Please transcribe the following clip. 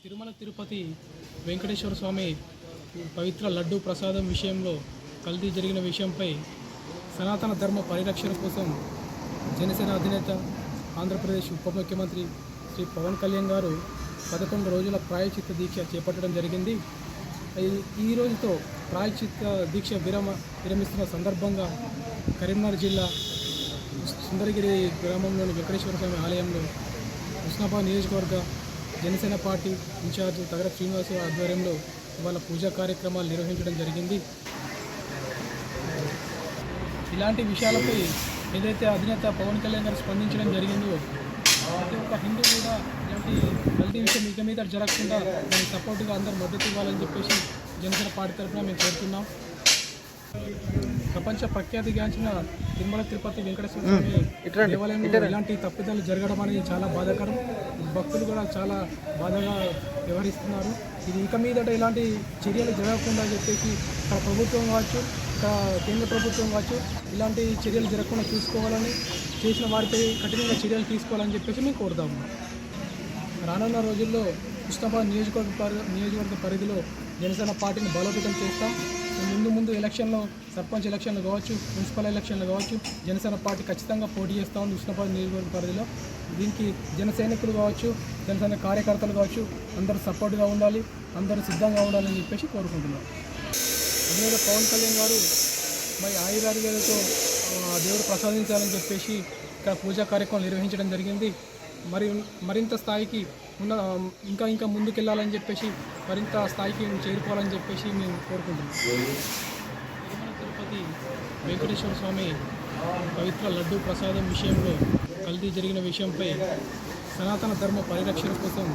తిరుమల తిరుపతి వెంకటేశ్వర స్వామి పవిత్ర లడ్డూ ప్రసాదం విషయంలో కల్తీ జరిగిన విషయంపై సనాతన ధర్మ పరిరక్షణ కోసం జనసేన అధినేత ఆంధ్రప్రదేశ్ ఉప ముఖ్యమంత్రి శ్రీ పవన్ కళ్యాణ్ గారు 11 రోజుల ప్రాయశ్చిత్త దీక్ష చేపట్టడం జరిగింది. ఈ రోజుతో ప్రాయశ్చిత్త దీక్ష విరమిస్తున్న సందర్భంగా కరీంనగర్ జిల్లా సుందరగిరి గ్రామంలోని వెంకటేశ్వర స్వామి ఆలయంలో హుస్నాబాద్ నియోజకవర్గ జనసేన పార్టీ ఇన్ఛార్జ్ తగర శ్రీనివాస ఆధ్వర్యంలో ఇవాళ పూజా కార్యక్రమాలు నిర్వహించడం జరిగింది. ఇలాంటి విషయాలపై ఏదైతే అధినేత పవన్ కళ్యాణ్ గారు స్పందించడం జరిగిందో ప్రతి ఒక్క హిందూ కూడా ఇలాంటి కల్తీ విషయం ఇక మీద జరగకుండా దానికి సపోర్టుగా అందరూ మద్దతు ఇవ్వాలని చెప్పేసి జనసేన పార్టీ తరఫున మేము కోరుతున్నాం. ప్రపంచ ప్రఖ్యాతిగాంచిన తిరుమల తిరుపతి వెంకటేశ్వర స్వామి దేవాలయంలో ఇలాంటి తప్పిదాలు జరగడం అనేది చాలా బాధాకరం. భక్తులు కూడా చాలా బాధగా వ్యవహరిస్తున్నారు. ఇది ఇక మీదట ఇలాంటి చర్యలు జరగకుండా చెప్పేసి ఇక్కడ ప్రభుత్వం కావచ్చు, ఇక్కడ కేంద్ర ప్రభుత్వం కావచ్చు ఇలాంటి చర్యలు జరగకుండా చూసుకోవాలని, చేసిన వారిపై కఠినంగా చర్యలు తీసుకోవాలని చెప్పేసి మేము కోరుతాము. రానున్న రోజుల్లో హుస్నాబాద్ నియోజకవర్గ పరిధిలో జనసేన పార్టీని బలోపేతం చేస్తాం. ముందు ఎలక్షన్లో సర్పంచ్ ఎలక్షన్లు కావచ్చు, మున్సిపల్ ఎలక్షన్లు కావచ్చు జనసేన పార్టీ ఖచ్చితంగా పోటీ చేస్తూ ఉంది హుస్నాబాద్ నియోజకవర్గ పరిధిలో. దీనికి జన సైనికులు కావచ్చు, జనసేన కార్యకర్తలు కావచ్చు అందరూ సపోర్ట్గా ఉండాలి, అందరూ సిద్ధంగా ఉండాలని చెప్పేసి కోరుకుంటున్నాం. అదేవిధంగా పవన్ కళ్యాణ్ గారు మరి ఆయురారోగ్యాలతో దేవుడు ప్రసాదించాలని చెప్పేసి ఇక్కడ పూజా కార్యక్రమం నిర్వహించడం జరిగింది. మరింత స్థాయికి ఇంకా ముందుకెళ్ళాలని చెప్పేసి మరింత స్థాయికి చేరుకోవాలని చెప్పేసి మేము కోరుకుంటున్నాం. తిరుమల తిరుపతి వెంకటేశ్వర స్వామి పవిత్ర లడ్డూ ప్రసాదం విషయంలో కల్తీ జరిగిన విషయంపై సనాతన ధర్మ పరిరక్షణ కోసం